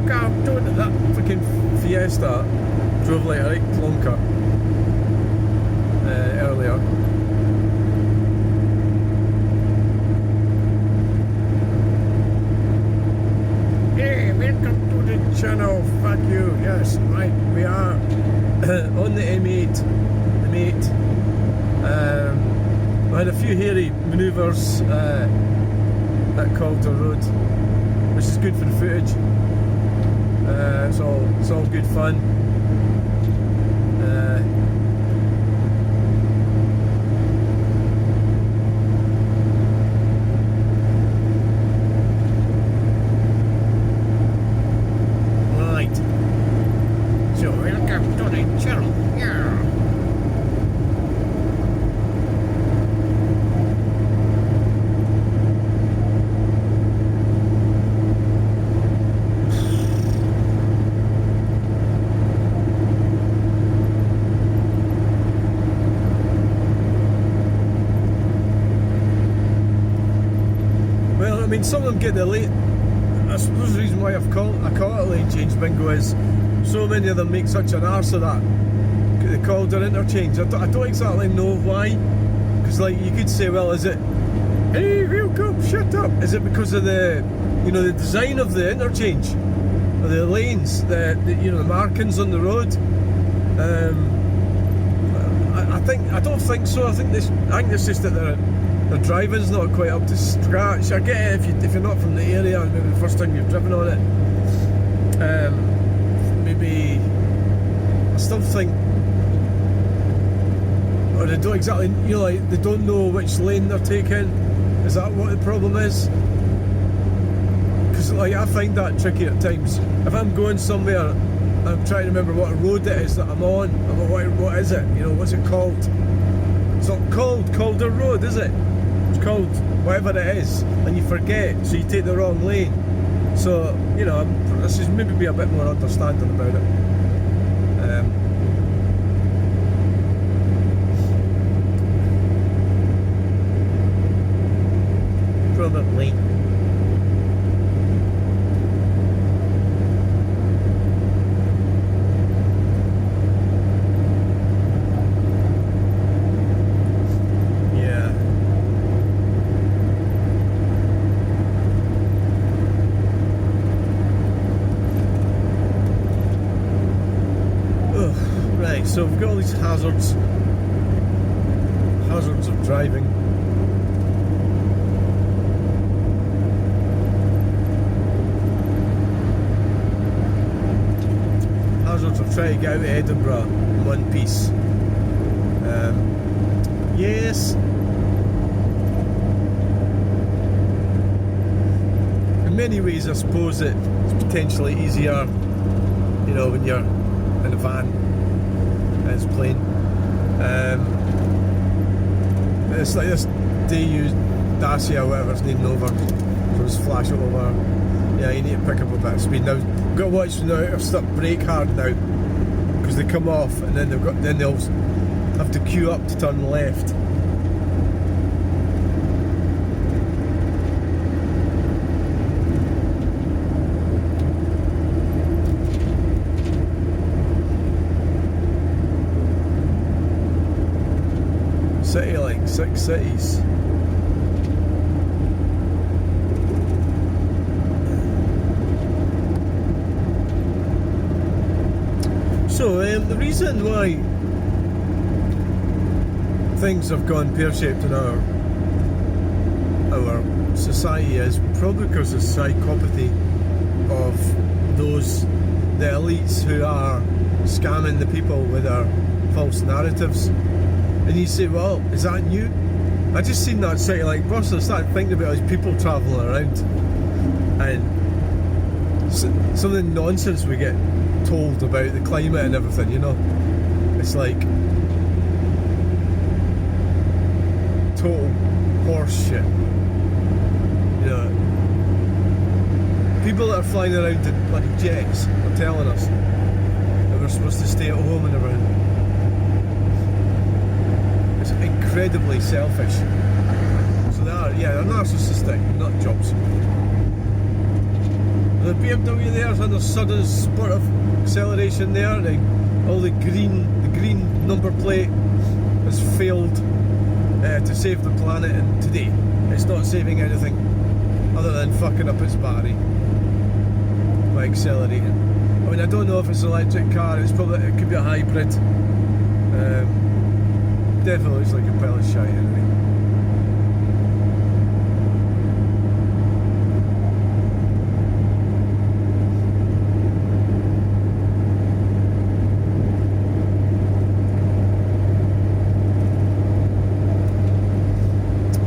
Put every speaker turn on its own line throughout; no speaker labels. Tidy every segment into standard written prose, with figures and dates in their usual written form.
welcome to that freaking Fiesta. Drove like a right clunker earlier. Hey, welcome to the channel. Fuck you. Yes, right. We are on the M8. We had a few hairy manoeuvres at Calder Road, which is good for the footage. It's all good fun. Right. So welcome to the channel. Yeah. I mean, some of them get the late. I suppose the reason why I call it lane change bingo is so many of them make such an arse of that. They called their interchange. I don't exactly know why, because like you could say, well, is it? Hey, welcome, shut up. Is it because of the, the design of the interchange, or the lanes, the markings on the road? I don't think so. I think it's just that the driving's not quite up to scratch. I get it if you're not from the area and maybe the first time you've driven on it. Maybe I still think, or they don't exactly, like they don't know which lane they're taking. Is that what the problem is? Because like I find that tricky at times. If I'm going somewhere, I'm trying to remember what road it is that I'm on. I'm like, what is it? What's it called? It's not called Calder Road, is it? It's called whatever it is, and you forget, so you take the wrong lane. So, I should maybe be a bit more understanding about it. Probably. So we've got all these hazards of driving. Hazards of trying to get out of Edinburgh in one piece. Yes. In many ways, I suppose it's potentially easier, when you're in a van. It's plain. It's like this DU Dacia, whatever it's named over. So just flash it over. Yeah, you need to pick up a bit of speed now. You've got to watch now. I've stuck brake hard now because they come off, and then they'll have to queue up to turn left. City like 6 cities. So the reason why things have gone pear-shaped in our society is probably because of psychopathy of the elites who are scamming the people with their false narratives. And you say, well, is that new? I just seen that city like Bristol. I started thinking about these people travelling around and some of the nonsense we get told about the climate and everything, It's like total horse shit. People that are flying around in bloody jets are telling us that we're supposed to stay at home and everything. Incredibly selfish. So they're narcissistic nut jobs. The BMW there's on the sudden spurt of acceleration there. All the green number plate has failed to save the planet, and today it's not saving anything other than fucking up its battery by accelerating. I mean, I don't know if it's an electric car. It could be a hybrid. Definitely looks like a pile of shite anyway.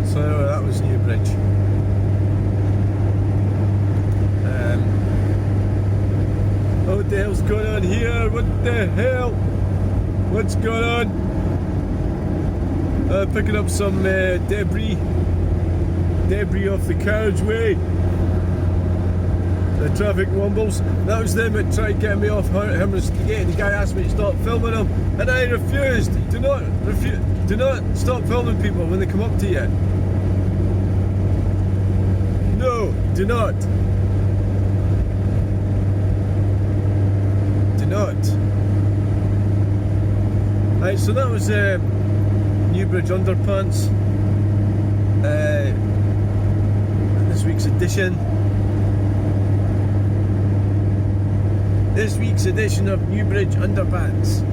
So anyway, that was Newbridge. What the hell's going on here? What the hell? What's going on? Picking up some debris off the carriageway. The traffic wumbles. That was them that tried getting me off Herman's Gate. The guy asked me to stop filming him, and I refused. Do not stop filming people when they come up to you. No, do not. Right, so that was Newbridge Underpass, this week's edition. Of Newbridge Underpass.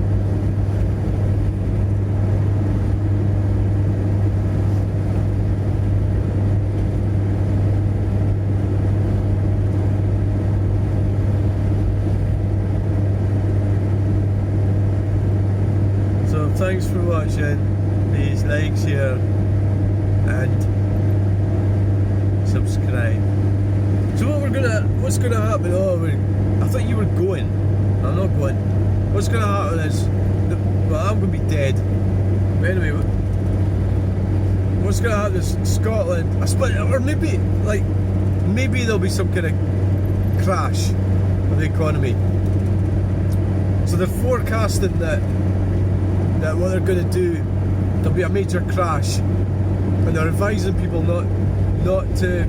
Thanks for watching. Please like, share and subscribe. So what's gonna happen? I thought you were going. I'm not going. What's gonna happen is, well, I'm gonna be dead. But anyway, what's gonna happen is Scotland, or maybe there'll be some kind of crash of the economy. So they're forecasting that what they're going to do, there'll be a major crash, and they're advising people not to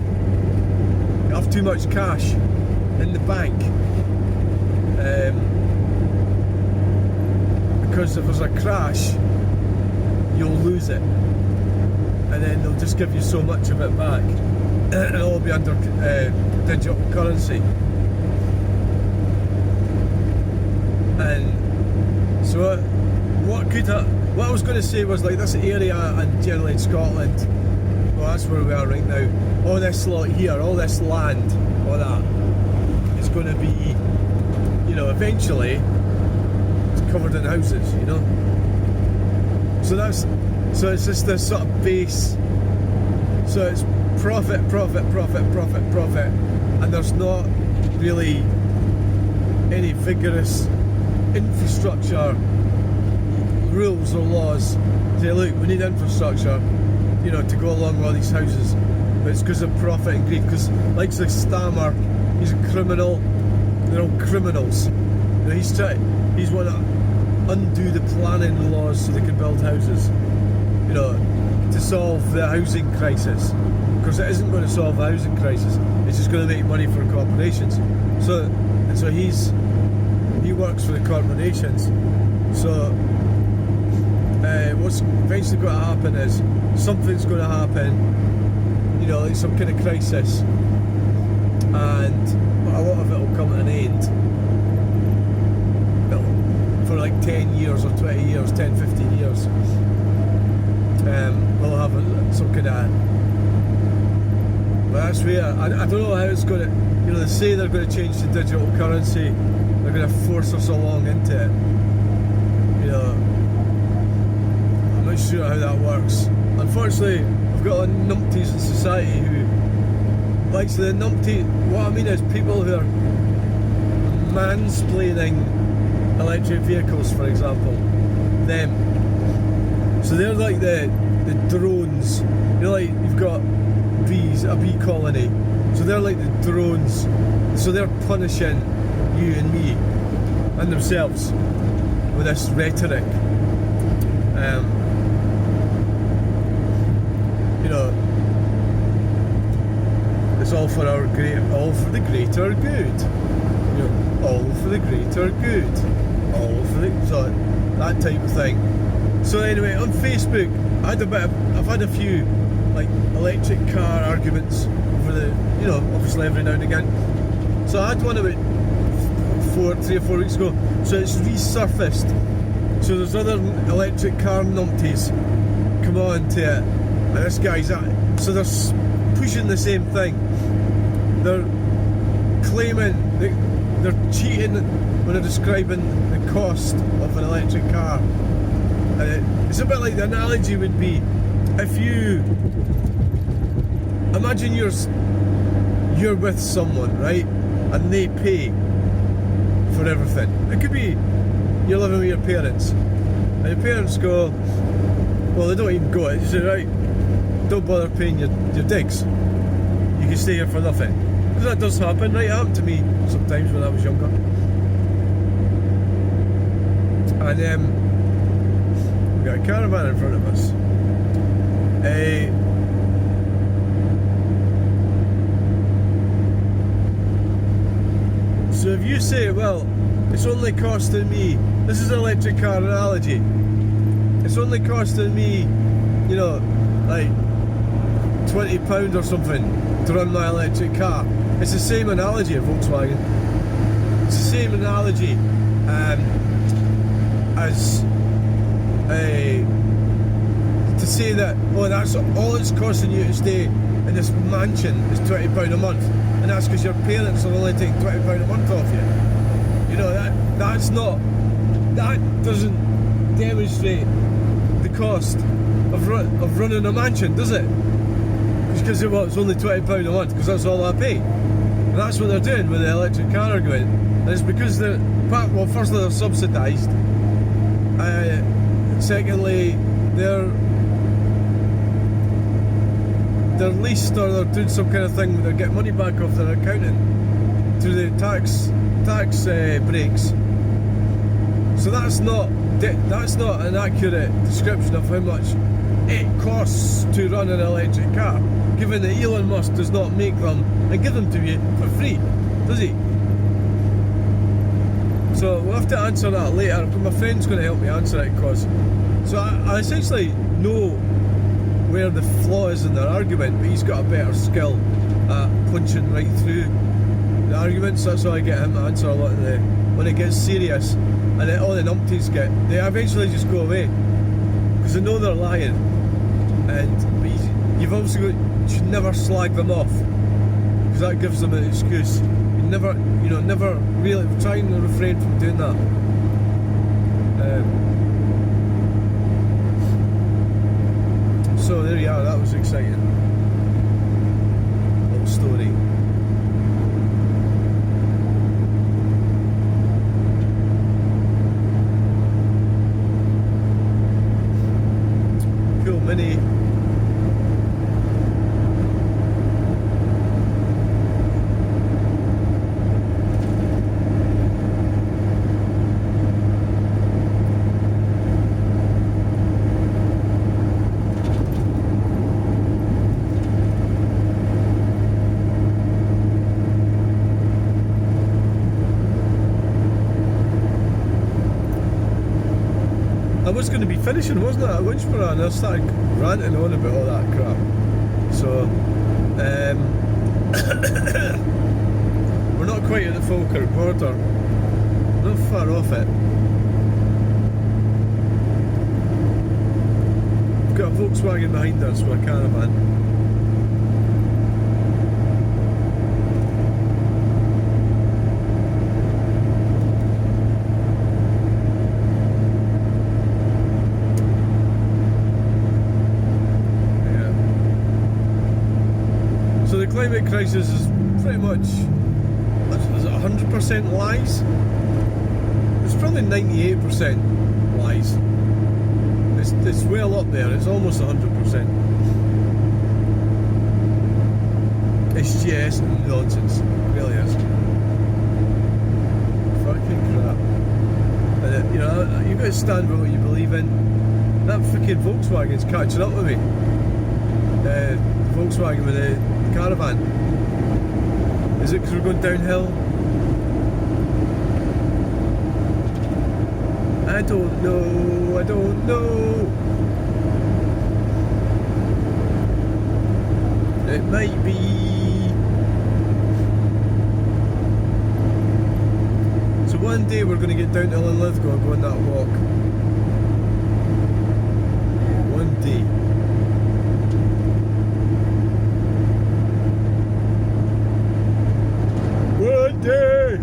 have too much cash in the bank, because if there's a crash, you'll lose it, and then they'll just give you so much of it back, and it'll all be under digital currency. And so what I was going to say was, like, this area, and generally in Scotland, well, that's where we are right now, all this lot here, all this land, all that, is going to be, eventually it's covered in houses, so it's just this sort of base. So it's profit, and there's not really any vigorous infrastructure rules or laws. Say, look, we need infrastructure, to go along with all these houses, but it's because of profit and greed. Because, like the Stammer, he's a criminal. They're all criminals. He's want to undo the planning laws so they can build houses, to solve the housing crisis. Because it isn't going to solve the housing crisis. It's just going to make money for corporations. So he works for the corporations. So what's eventually going to happen is something's going to happen, like some kind of crisis, and a lot of it will come to an end for like 10 years or 20 years, 10, 15 years. We'll have some kind of, but that's where I don't know how it's going to, they say they're going to change to digital currency, they're going to force us along into it, I'm not sure how that works. Unfortunately, we've got a lot of numpties in society who likes the numpty. What I mean is people who are mansplaining electric vehicles, for example. Them. So they're like the drones. Like you've got bees, a bee colony. So they're like the drones. So they're punishing you and me and themselves with this rhetoric. It's all for the greater greater good. You know, all for the greater good. All for the so that type of thing. So anyway, on Facebook, I've had a few like electric car arguments over the, you know, obviously every now and again. So I had one about 3 or 4 weeks ago. So it's resurfaced. So there's other electric car numpties come on to it, and this guy's at it. So they're pushing the same thing. They're claiming they're cheating when they're describing the cost of an electric car. And it's a bit like the analogy would be if you imagine you're with someone, right, and they pay for everything. It could be you're living with your parents, and your parents go, well, they don't even go. They say, right, don't bother paying your digs. You can stay here for nothing. Because that does happen, right? It happened to me sometimes when I was younger. And we've got a caravan in front of us. So if you say, well, it's only costing me, this is an electric car analogy, it's only costing me, you know, like £20 or something to run my electric car. It's the same analogy of Volkswagen. It's the same analogy as to say that, oh, that's all it's costing you to stay in this mansion is £20 a month, and that's because your parents are only taking £20 a month off you. You know, that doesn't demonstrate the cost of running a mansion, does it? Because it's only £20 a month, because that's all I pay. And that's what they're doing with the electric car argument. And it's because well, firstly they're subsidised. Secondly, they're leased, or they're doing some kind of thing where they get money back off their accountant through the tax breaks. So that's not an accurate description of how much it costs to run an electric car, given that Elon Musk does not make them and give them to you for free, does he? So we'll have to answer that later. My friend's going to help me answer it, so I essentially know where the flaw is in their argument, but he's got a better skill at punching right through the arguments. So that's why I get him to answer a lot of when it gets serious, and then all the numpties they eventually just go away because they know they're lying. But you've also you should never slag them off, because that gives them an excuse. Never really try and refrain from doing that. So there you are, that was exciting. Little story. Cool Mini. I was going to be finishing, wasn't it, at Winchborough, and I started ranting on about all that crap. So, we're not quite at the Falkirk border, not far off it. We've got a Volkswagen behind us with a caravan. Climate crisis is pretty much, is it 100% lies? It's probably 98% lies. It's well up there, it's almost 100%. It's just nonsense, it really is. Fucking crap. And you've got to stand by what you believe in. That fucking Volkswagen's catching up with me. Volkswagen with the caravan. Is it because we're going downhill? I don't know, I don't know. It might be. So one day we're going to get down to Linlithgow and go on that walk. One day. One day!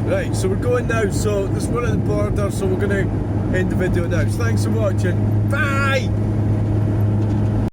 Right, so we're going now, so this we're at the border, so we're going to end the video now. Thanks for watching. Bye!